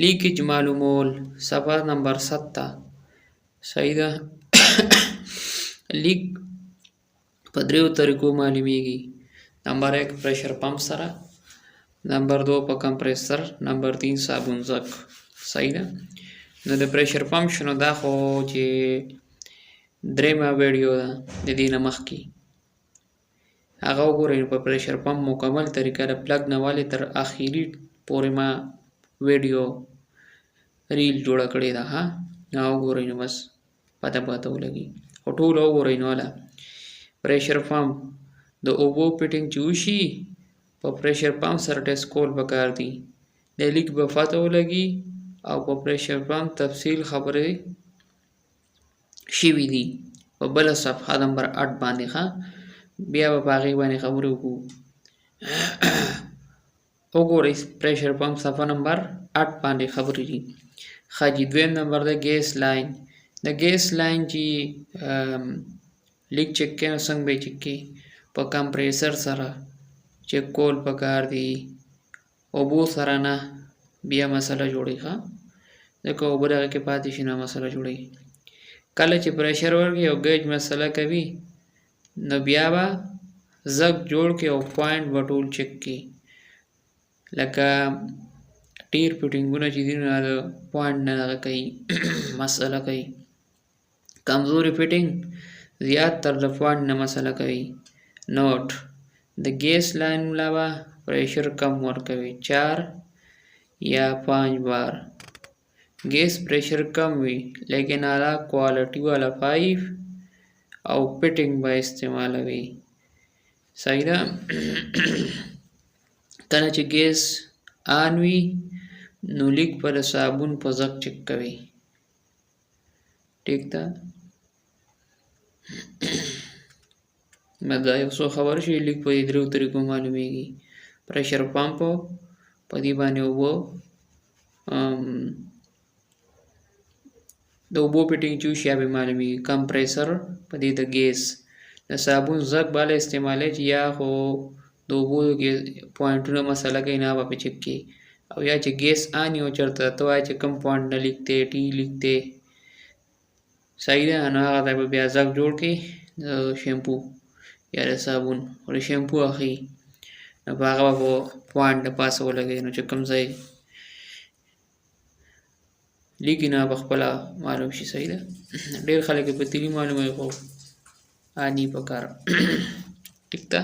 لیکیج معلومول صفحه نمبر 7 صحیح ده. لیک په دریو طریقو معلومیږي. نمبر 1 پریشر پمپ سره، نمبر 2 په کمپریسر، نمبر 3 صابون زک. صحیح ده. نو د پریشر پمپ شنو دا خو چې درېمه ویډیو ده د دې نه مخکې هغه وګورئ. په پریشر پمپ مکمل طریقه د پلګ نه والې تر اخري پورې ما ویډیو ریل جوړه کړې ده. ها وګورئ نو بس پته ولګي. خو ټول وګورئ نو والا پریشر پمپ د اوبو فټینګ چې وشي په پریشر پمپ سره ټیسټ کول پکار دي. د لیک به پته ولګي او په پریشر پمپ تفصیل خبرې شوي دي په بله صفحه نمبر 8 باندې. ښه بیا به په هغې باندې خبرې وکړو. وګورئ پریشر پمپ صفحه نمبر 8 باندې خبرې دي. ښه جي دویم نمبر د ګیس لاین. د ګیس لاین چې لیک چک کوي نو څنګه به یې چک کوي؟ په کمپریسر سره چک کول پکار دي. اوبو سره نه بیا مسله جوړوي. ښه ځکه اوبه دغه کې پاتې شي نو مسله جوړوي. کله چې پریشر ورکړي او ګیج مسله کوي نو بیا به زګ جوړ کړي او پوینټ به ټول چک کړي. لکه ډېر فټینګونه چې دي نو د پوینټ نه دغه کوي مسله کوي. کمزوري فټینګ زیات تر د پوینټ نه مسله کوي. نوټ د ګیس لاین علاوه پریشر کم ورکوي 4 یا 5 بار. گیس پریشر کم وي لیکن اعلی کوالټي والا 5 او فټینګ به استعمالوي. صحیح ده. کله چې ګیس آن وي نو لیک په د صابون په زګ چک کوي. ټیک ده. دا یو څو خبر شي لیک په دې درو طریقو معلومیږي. پریشر پمپ په دې باندې اوبه د اوبو فټینګ چې وشي بیا معلومیږي. کمپریسر په دې د ګیس د صابون زګ بالا استعمالی چې یا خو د اوبو پوینټونه مسله کوي نه به پې چک کوي. او یا چې ګیس آن یو چېرته ته وایې چې کوم پوینټ نه لیک دی ټي لیک دی. صحیح ده. نو هغه ځای به بیا زګ جوړ کړي د شیمپو یا د صابون او د شیمپو اخلي نو په هغه به پوینټ د پاسه ولګوي نو چې کوم ځای لیکي نه به خپله معلوم شي. صحیح ده. ډېر خلک یې په تیلي معلوموي خو عادي په کار. ټیک ده.